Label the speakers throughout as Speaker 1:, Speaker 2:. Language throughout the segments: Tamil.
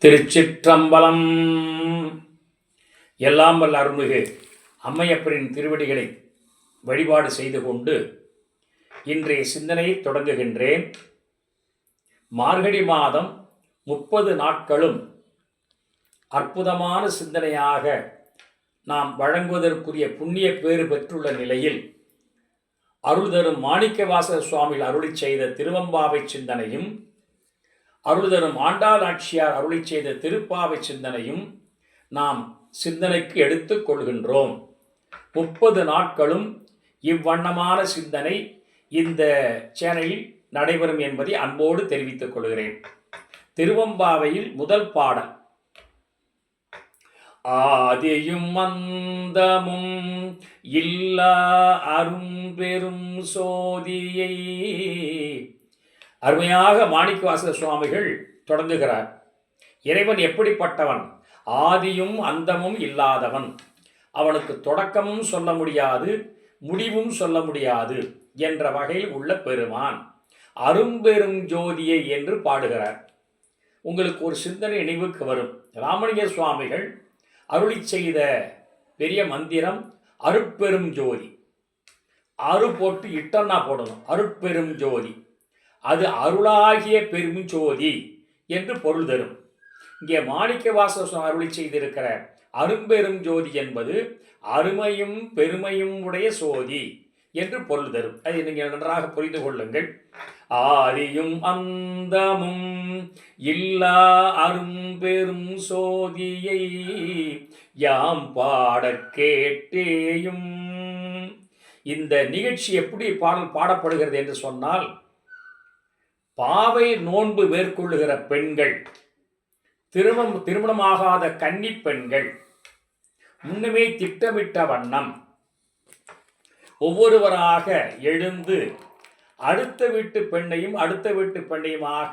Speaker 1: திருச்சிற்றம்பலம். எல்லாம் வல்ல அருள்மிகு அம்மையப்பரின் திருவடிகளை வழிபாடு செய்து கொண்டு இன்றைய சிந்தனையை தொடங்குகின்றேன். மார்கழி மாதம் 30 நாட்களும் அற்புதமான சிந்தனையாக நாம் வழங்குவதற்குரிய புண்ணிய பேறு பெற்றுள்ள நிலையில் அருள் தரும் மாணிக்கவாசக சுவாமிகள் அருளி செய்த திருவம்பாவை சிந்தனையும், அருள் தரும் ஆண்டாள் நாச்சியார் அருளி செய்த திருப்பாவை சிந்தனையும் நாம் சிந்தனைக்கு எடுத்துக் கொள்கின்றோம். 30 நாட்களும் இவ்வண்ணமான சிந்தனை இந்த சேனலில் நடைபெறும் என்பதை அன்போடு தெரிவித்துக் கொள்கிறேன். திருவம்பாவையில் முதல் பாடல், ஆதியும் அந்தமும் இல்லா அரும்பெரும் சோதியை. அருமையாக மாணிக்கவாசக சுவாமிகள் தொடங்குகிறார். இறைவன் எப்படிப்பட்டவன்? ஆதியும் அந்தமும் இல்லாதவன். அவனுக்கு தொடக்கமும் சொல்ல முடியாது, முடிவும் சொல்ல முடியாது என்ற வகையில் உள்ள பெருமான். அரும்பெரும் ஜோதியை என்று பாடுகிறார். உங்களுக்கு ஒரு சிந்தனை நினைவுக்கு வரும். ராமலிங்க சுவாமிகள் அருளி செய்த பெரிய மந்திரம் அருட்பெரும் ஜோதி. அரு போட்டு இட்டன்னா போடணும். அருட்பெரும் ஜோதி, அது அருளாகிய பெரும் ஜோதி என்று பொருள் தரும். இங்கே மாணிக்கவாசக அருளி செய்திருக்கிற அரும்பெரும் ஜோதி என்பது அருமையும் பெருமையும் உடைய சோதி என்று பொருள் தரும். அதை நீங்கள் நன்றாக புரிந்து கொள்ளுங்கள். ஆதியும் அந்தமும் இல்லா அரும்பெரும் சோதியை யாம் பாட கேட்டேயும். இந்த நிகழ்ச்சி எப்படி பாடப்படுகிறது என்று சொன்னால், பாவை நோன்பு மேற்கொள்ளுகிற பெண்கள், திருமணமாகாத கன்னி பெண்கள் முன்னமே திட்டமிட்ட வண்ணம் ஒவ்வொருவராக எழுந்து அடுத்த வீட்டு பெண்ணையுமாக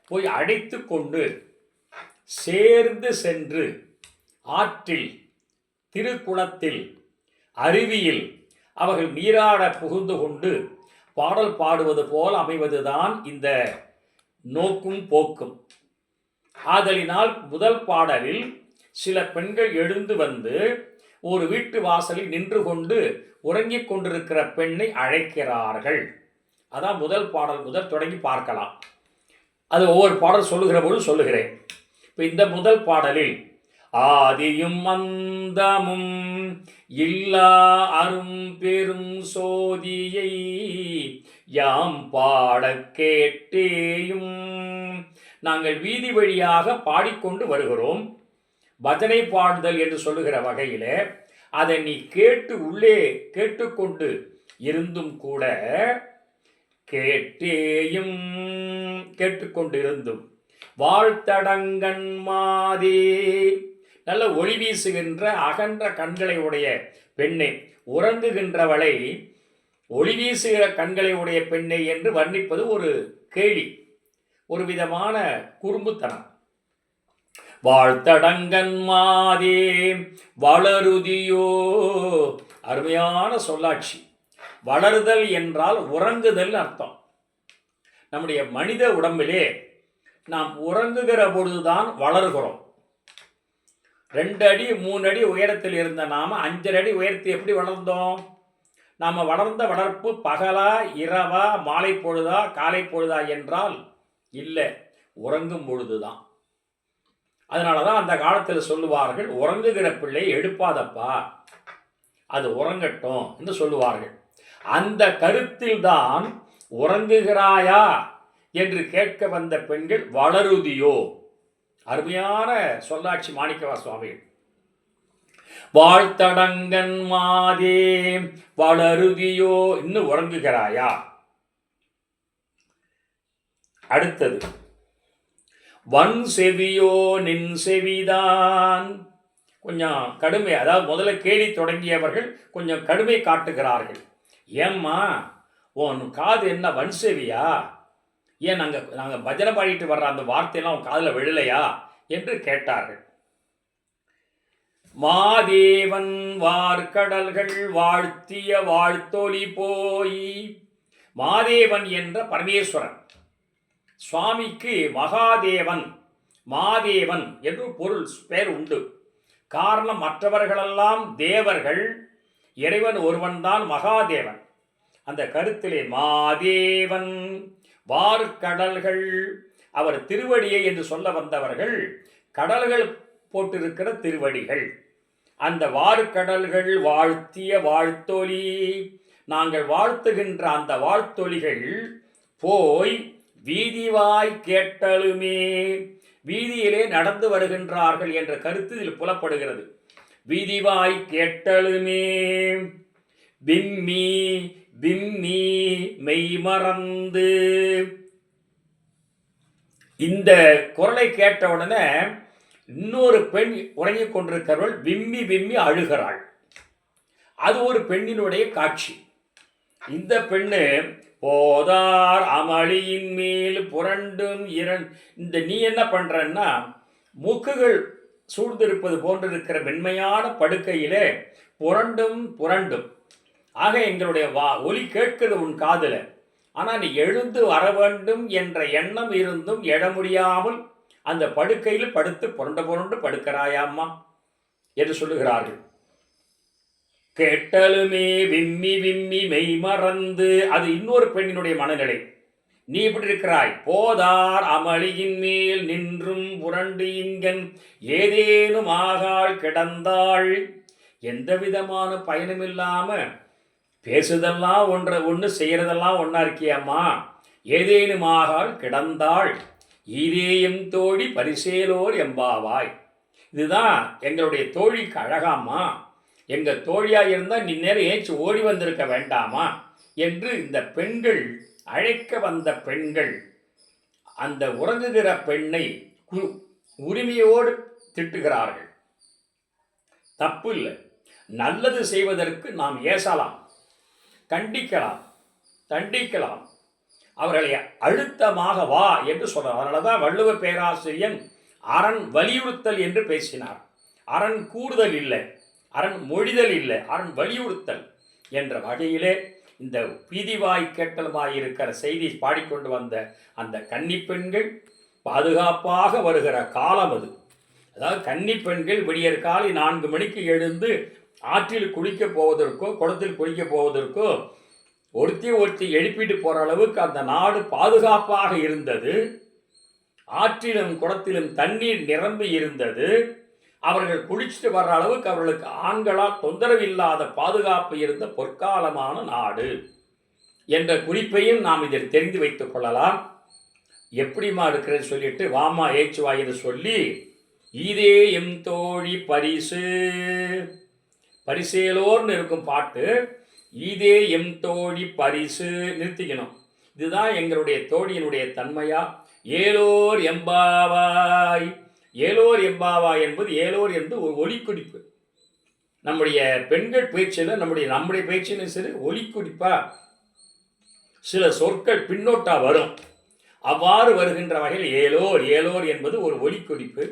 Speaker 1: போய் அழைத்து கொண்டு சேர்ந்து சென்று ஆற்றில், திருக்குளத்தில், அருவியில் அவர்கள் நீராட புகுந்து கொண்டு பாடல் பாடுவது போல் அமைவதுதான் இந்த நோக்கும் போக்கும். ஆதலினால் முதல் பாடலில் சில பெண்கள் எழுந்து வந்து ஒரு வீட்டு வாசலில் நின்று கொண்டு உறங்கிக் கொண்டிருக்கிற பெண்ணை அழைக்கிறார்கள். அதான் முதல் பாடல். முதல் தொடங்கி பார்க்கலாம். அது ஒவ்வொரு பாடல் சொல்லுகிற போது சொல்லுகிறேன். இப்போ இந்த முதல் பாடலில் ஆதியும் அந்தமும் இல்லா அரும் பெரும் சோதியை யாம் பாட கேட்டேயும். நாங்கள் வீதி வழியாக பாடிக்கொண்டு வருகிறோம். பஜனை பாடுதல் என்று சொல்லுகிற வகையில் அதை நீ உள்ளே கேட்டுக்கொண்டு இருந்தும் கூட கேட்டுக்கொண்டு இருந்தும் வாழ்த்தடங்கன் மாதே, நல்ல ஒளி வீசுகின்ற அகன்ற கண்களை உடைய பெண்ணை, உறங்குகின்றவளை ஒளி வீசுகிற கண்களை உடைய பெண்ணை என்று வர்ணிப்பது ஒரு கேலி, ஒரு விதமான குறும்புத்தனம். வாழ்த்தடங்கன் மாதே வளருதியோ, அருமையான சொல்லாட்சி. வளருதல் என்றால் உறங்குதல் அர்த்தம். நம்முடைய மனித உடம்பிலே நாம் உறங்குகிற பொழுதுதான் வளர்கிறோம். 2 அடி 3 அடி உயரத்தில் இருந்த நாம் 5 அடி உயரத்தை எப்படி வளர்ந்தோம்? நாம் வளர்ந்த வளர்ப்பு பகலா, இரவா, மாலை பொழுதா, காலை பொழுதா என்றால் இல்லை, உறங்கும் பொழுதுதான். அதனால தான் அந்த காலத்தில் சொல்லுவார்கள், உறங்குகிற பிள்ளை எழுப்பாதப்பா, அது உறங்கட்டும் என்று சொல்லுவார்கள். அந்த கருத்தில்தான் உறங்குகிறாயா என்று கேட்க வந்த பெண்கள் வளருதியோ. அருமையான சொல்லாட்சி மாணிக்கவாசக சுவாமிகள். வாழ்த்தடங்கன் மாதே வளருதியோ, இன்னும் உறங்குகிறாயா? அடுத்தது, வன் செவியோ நின் செவிதான். கொஞ்சம் கடுமை, அதாவது முதல்ல கேலி தொடங்கியவர்கள் கொஞ்சம் கடுமை காட்டுகிறார்கள். ஏம்மா உன் காது என்ன வன் செவியா? ஏன் நாங்கள் பஜனை பாடிட்டு வர்ற அந்த வார்த்தையெல்லாம் உன் காதில் விழலையா என்று கேட்டார்கள். மாதேவன் வார்கடல்கள் வாழ்த்திய வாழ்த்தொலி போய். மாதேவன் என்ற பரமேஸ்வரன், சுவாமிக்கு மகாதேவன் மாதேவன் என்று பொருள் பெயர் உண்டு. காரணம், மற்றவர்களெல்லாம் தேவர்கள், இறைவன் ஒருவன்தான் மகாதேவன். அந்த கருத்திலே மாதேவன் வார்கடல்கள், அவர் திருவடியை என்று சொல்ல வந்தவர்கள் கடல்கள் போட்டிருக்கிற திருவடிகள். அந்த வார்கடல்கள் வாழ்த்திய வாழ்த்தொலி, நாங்கள் வாழ்த்துகின்ற அந்த வாழ்த்தொலிகள் போய் வீதிவாய் கேட்டலுமே, வீதியிலே நடந்து வருகின்றார்கள் என்ற கருத்து இதில் புலப்படுகிறது. வீதிவாய் கேட்டலுமே விம்மி விம்மி மெய்மறந்து. இந்த குரலை கேட்டவுடனே இன்னொரு பெண் உறங்கிக் கொண்டிருக்கிறவள் விம்மி விம்மி அழுகிறாள். அது ஒரு பெண்ணினுடைய காட்சி. இந்த பெண்ணு போதார் அமளியின் மேல் புரண்டும் இந்த நீ என்ன பண்றன்னா, மூக்குகள் சூழ்ந்திருப்பது போன்றிருக்கிற மென்மையான படுக்கையிலே புரண்டும் புரண்டும். ஆக எங்களுடைய ஒலி கேட்கிறது உன் காதுல, ஆனால் நீ எழுந்து வர வேண்டும் என்ற எண்ணம் இருந்தும் எழ முடியாமல் அந்த படுக்கையில் படுத்து புரண்டு புரண்டு படுக்கிறாயாம்மா என்று சொல்லுகிறார்கள். கேட்டலுமே விம்மி விம்மி மெய் மறந்து, அது இன்னொரு பெண்ணினுடைய மனநிலை. நீ இப்படி இருக்கிறாய், போதார் அமளியின் மேல் நின்றும் புரண்டு இங்கன் ஏதேனும் ஆகாள் கிடந்தாள். எந்த விதமான பயனுமில்லாம பேசுதெல்லாம் ஒன்று செய்யறதெல்லாம் ஒன்றா இருக்கியம்மா. ஏதேனும் ஆகாள் கிடந்தாள், ஈதேயும் தோழி பரிசேலோர் எம்பாவாய். இதுதான் எங்களுடைய தோழிக்கு அழகாம்மா. எங்கள் தோழியாக இருந்தால் நீ நேரம் ஏச்சு ஓடி வந்திருக்க வேண்டாமா என்று இந்த பெண்கள், அழைக்க வந்த பெண்கள் அந்த உறங்குகிற பெண்ணை உரிமையோடு திட்டுகிறார்கள். தப்பு இல்லை, நல்லது செய்வதற்கு நாம் ஏசலாம், கண்டிக்கலாம், தண்டிக்கலாம், அவர்களை அழுத்தமாக வா என்று சொல்றார். அதனால தான் வள்ளுவ பேராசிரியன் அரண் வலியுறுத்தல் என்று பேசினார். அரண் கூறுதல் இல்லை, அரண் மொழிதல் இல்லை, அரண் வலியுறுத்தல் என்ற வகையிலே இந்த பீதிவாய் கேட்டலுமாயிருக்கிற செய்தி பாடிக்கொண்டு வந்த அந்த கன்னி பெண்கள் பாதுகாப்பாக வருகிற காலம் அது. அதாவது கன்னி பெண்கள் விடியற் காலை 4 மணிக்கு எழுந்து ஆற்றில் குளிக்கப் போவதற்கோ குளத்தில் குளிக்கப் போவதற்கோ ஒருத்தி எழுப்பிட்டு போகிற அளவுக்கு அந்த நாடு பாதுகாப்பாக இருந்தது. ஆற்றிலும் குளத்திலும் தண்ணீர் நிரம்பி இருந்தது. அவர்கள் குளிச்சுட்டு வர்ற அளவுக்கு அவர்களுக்கு ஆண்களால் தொந்தரவில்லாத பாதுகாப்பு இருந்த பொற்காலமான நாடு என்ற குறிப்பையும் நாம் இதில் தெரிந்து வைத்துக் கொள்ளலாம். எப்படிமா இருக்கிறது சொல்லிட்டு வாமா ஏச்சுவாயின்னு சொல்லி, ஈதே எம் தோழி பரிசு, பரிசேலோர்னு இருக்கும் பாட்டு. ஈதே எம் தோழி பரிசு நிறுத்திக்கணும். இதுதான் எங்களுடைய தோழியினுடைய தன்மையா. ஏலோர் எம்பாவாய், ஏலோர் எம்பாவாய் என்பது, ஏலோர் என்பது ஒரு ஒலிக்குறிப்பு. நம்முடைய பெண்கள் பேச்சில் நம்முடைய பேச்சிலும் சரி ஒலிக்குறிப்பா சில சொற்கள் பின்னோட்டா வரும். அவ்வாறு வருகின்ற வகையில் ஏலோர், ஏலோர் என்பது ஒரு ஒலிக்குறிப்பு.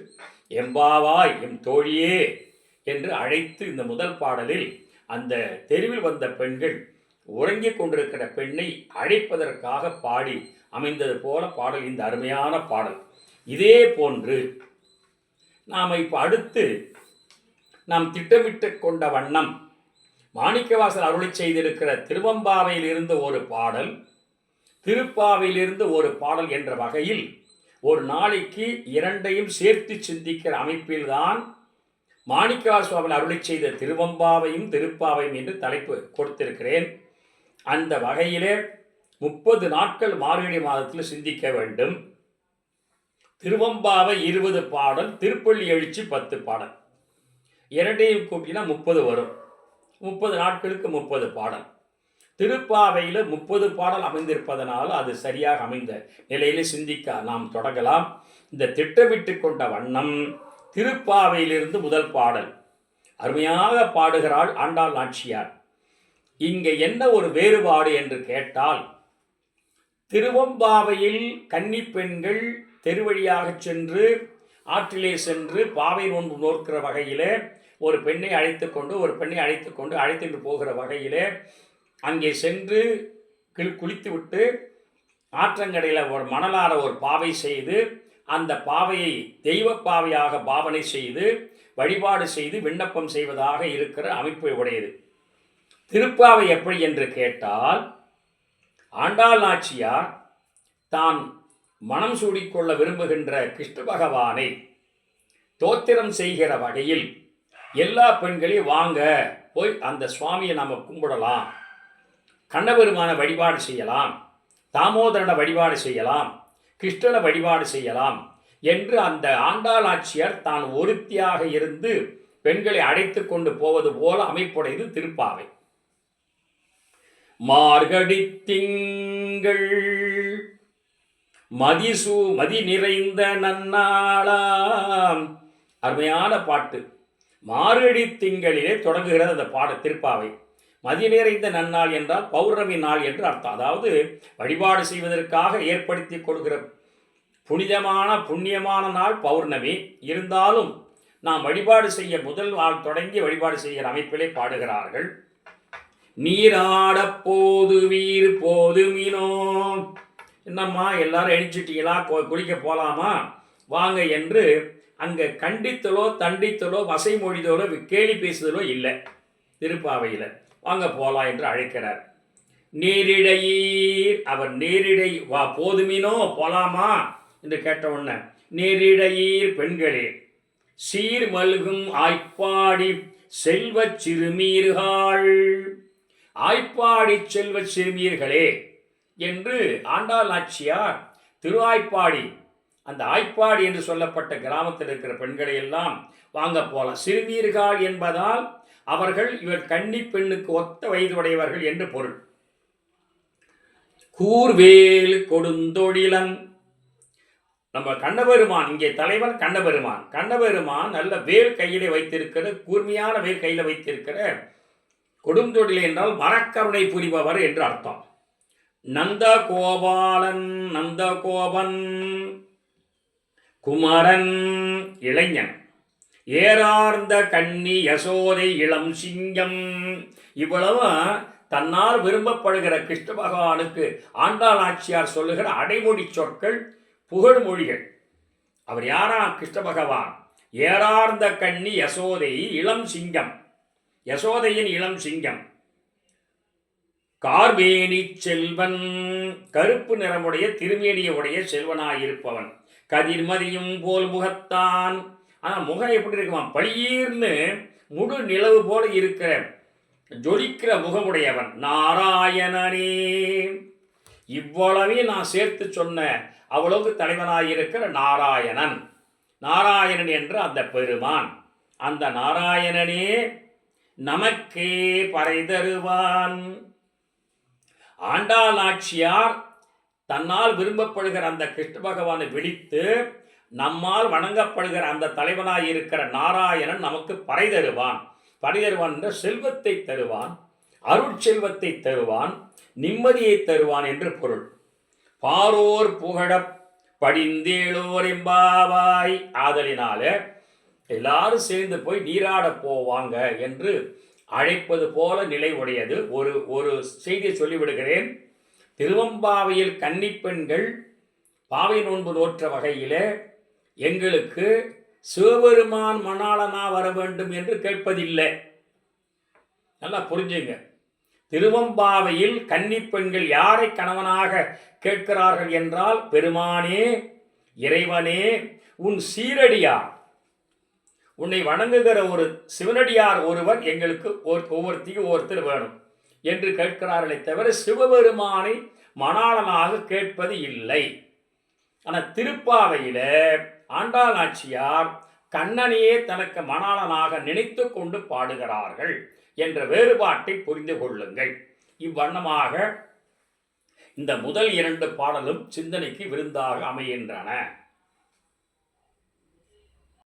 Speaker 1: எம்பாவாய் எம் தோழியே என்று அழைத்து இந்த முதல் பாடலில் அந்த தெருவில் வந்த பெண்கள் உறங்கிக் கொண்டிருக்கிற பெண்ணை அழைப்பதற்காக பாடி அமைந்தது போல பாடல் இந்த அருமையான பாடல். இதே போன்று நாம் இப்போ அடுத்து நாம் திட்டமிட்டு கொண்ட வண்ணம் மாணிக்கவாசகர் அருளி செய்திருக்கிற திருவெம்பாவையில் இருந்து ஒரு பாடல், திருப்பாவையிலிருந்து ஒரு பாடல் என்ற வகையில் ஒரு நாளைக்கு 2ஐயும் சேர்த்து சிந்திக்கிற அமைப்பில்தான் மாணிக்கவாசகர் அருளி செய்த திருவெம்பாவையும் திருப்பாவையும் என்று தலைப்பு கொடுத்திருக்கிறேன். அந்த வகையிலே 30 நாட்கள் மார்கழி மாதத்தில் சிந்திக்க வேண்டும். திருவெம்பாவை 20 பாடல், திருப்பள்ளி எழுச்சி 10 பாடல், 2ஐயும் கூட்டினா 30 வரும். 30 நாட்களுக்கு 30 பாடல். திருப்பாவையில் 30 பாடல் அமைந்திருப்பதனால் அது சரியாக அமைந்த நிலையிலே சிந்திக்க நாம் தொடங்கலாம். இந்த திட்டமிட்டு கொண்ட வண்ணம் திருப்பாவையிலிருந்து முதல் பாடல் அருமையாக பாடுகிறாள் ஆண்டாள் நாச்சியார். இங்கே என்ன ஒரு வேறுபாடு என்று கேட்டால், திருவெம்பாவையில் கன்னி பெண்கள் தெருவழியாக சென்று ஆற்றிலே சென்று பாவை நோன்பு நோக்கிற வகையிலே ஒரு பெண்ணை அழைத்துட்டு போகிற வகையிலே அங்கே சென்று குளித்து விட்டு ஆற்றங்கரையில் ஒரு மணலார ஒரு பாவை செய்து அந்த பாவையை தெய்வ பாவையாக பாவனை செய்து வழிபாடு செய்து விண்ணப்பம் செய்வதாக இருக்கிற அமைப்பை உடையது. திருப்பாவை எப்படி என்று கேட்டால், ஆண்டாள் நாச்சியார் தான் மனம் சூடிக்கொள்ள விரும்புகின்ற கிருஷ்ண பகவானை தோத்திரம் செய்கிற வகையில் எல்லா பெண்களையும் வாங்க போய் அந்த சுவாமியை நாம் கும்பிடலாம், கண்ணபெருமான வழிபாடு செய்யலாம், தாமோதரனை வழிபாடு செய்யலாம், கிருஷ்ணனை வழிபாடு செய்யலாம் என்று அந்த ஆண்டாள் ஆட்சியர் தான் ஒருத்தியாக இருந்து பெண்களை அழைத்து கொண்டு போவது போல அமைப்புடையது திருப்பாவை. மார்கழி திங்கள் மதி நிறைந்த நன்னாளாம். அருமையான பாட்டு. மார்கழி திங்களிலே தொடங்குகிறது அந்த திருப்பாவை. மதி நிறைந்த நன்னாள் என்றால் பௌர்ணமி நாள் என்று அர்த்தம். அதாவது வழிபாடு செய்வதற்காக ஏற்படுத்தி கொடுக்கிற புண்ணியமான நாள் பௌர்ணமி. இருந்தாலும் நாம் வழிபாடு செய்ய முதல் நாள் தொடங்கி வழிபாடு செய்கிற அமைப்பிலே பாடுகிறார்கள். நீராட போதுவீர் போதுமினோ. என்னம்மா எல்லாரும் எழுச்சிட்டீங்களா, குளிக்க போகலாமா வாங்க என்று அங்கே கண்டித்தலோ தண்டித்தலோ வசை மொழிதலோ கேலி பேசுதலோ இல்லை. திருப்பாவையில் வாங்க போகலாம் என்று அழைக்கிறார். நேரிடையீர், அவர் நேரிடை வா போதுமினோ போலாமா என்று கேட்ட உடனே நேரிடையீர் பெண்களே சீர் மல்கும் ஆய்ப்பாடி செல்வ சிறுமீர்கள், ஆய்ப்பாடி செல்வ சிறுமீர்களே என்று ஆண்டாள் நாச்சியார் திருஆய்ப்பாடி, அந்த ஆய்ப்பாடி என்று சொல்லப்பட்ட கிராமத்தில் இருக்கிற பெண்களை எல்லாம் வாங்க போகலாம். சிறுமீர்கள் என்பதால் அவர்கள் இவர் கன்னி பெண்ணுக்கு ஒத்த வயதுடையவர்கள் என்று பொருள். கூர்வேல் கொடுந்தொழிலன், நம்ம கண்ணபெருமான், இங்கே தலைவன் கண்ணபெருமான். கண்ணபெருமான் நல்ல வேல் கையிலே வைத்திருக்கிற, கூர்மையான வேல் கையில் வைத்திருக்கிற, கொடுந்தொழில் என்றால் மரக்கருணை புரிபவர் என்று அர்த்தம். நந்த கோபாலன், நந்த கோபன், குமரன் இளைஞன், ஏறார்ந்த கன்னி யசோதை இளம் சிங்கம். இவ்வளவு தன்னால் விரும்பப்படுகிற கிருஷ்ண பகவானுக்கு ஆண்டாள் நாச்சியார் சொல்லுகிற அடைமொழி சொற்கள், புகழ்மொழிகள். அவர் யாரா? கிருஷ்ண பகவான். ஏறார்ந்த கன்னி யசோதை இளம் சிங்கம், யசோதையின் இளம் சிங்கம். கார்மேனி செல்வன், கருப்பு நிறமுடைய திருமேனியுடைய செல்வனாயிருப்பவன். கதிர்மதியும் போல் முகத்தான், ஆனால் முகம் எப்படி இருக்குமா? பளீர்னு முழு நிலவு போல இருக்கிற ஜொலிக்கிற முகமுடையவன். நாராயணனே, இவ்வளவே நான் சேர்த்து சொன்ன அவ்வளவு தலைவனாயிருக்கிற நாராயணன். நாராயணன் என்ற அந்த பெருமான், அந்த நாராயணனே நமக்கே பறை தருவான். ஆண்டாள் நாச்சியார் தன்னால் விரும்பப்படுகிற அந்த கிருஷ்ண பகவானை விழித்து நம்மால் வணங்கப்படுகிற அந்த தலைவனாய் இருக்கிற நாராயணன் நமக்கு பறை தருவான். பறை தருவான் என்ற செல்வத்தை தருவான், அருட்செல்வத்தை தருவான், நிம்மதியை தருவான் என்று பொருள். பாரோர் புகழ படிந்தேளோர் எம்பாவாய். ஆதலினால எல்லாரும் சேர்ந்து போய் நீராட போவாங்க என்று அழைப்பது போல நிலை உடையது. ஒரு செய்தியை சொல்லிவிடுகிறேன். திருவம்பாவையில் கன்னிப்பெண்கள் பாவை நோன்பு நோற்ற வகையில் எங்களுக்கு சிவபெருமான் மணாளனா வர வேண்டும் என்று கேட்பதில்லை. நல்லா புரிஞ்சுங்க. திருவம்பாவையில் கன்னிப்பெண்கள் யாரை கணவனாக கேட்கிறார்கள் என்றால், பெருமானே, இறைவனே, உன் சீரடியார், உன்னை வணங்குகிற ஒரு சிவனடியார் ஒருவர் எங்களுக்கு ஒவ்வொருத்திக்கு ஒருத்தர் வேணும் என்று கேட்கிறார்களே தவிர சிவபெருமானை மணாளனாக கேட்பது இல்லை. ஆனால் திருப்பாவையில் ஆண்டாள் நாச்சியார் கண்ணனையே தனக்கு மணாளனாக நினைத்து கொண்டு பாடுகிறார்கள் என்ற வேறுபாட்டை புரிந்து கொள்ளுங்கள். இவ்வண்ணமாக இந்த முதல் 2 பாடலும் சிந்தனைக்கு விருந்தாக அமைகின்றன.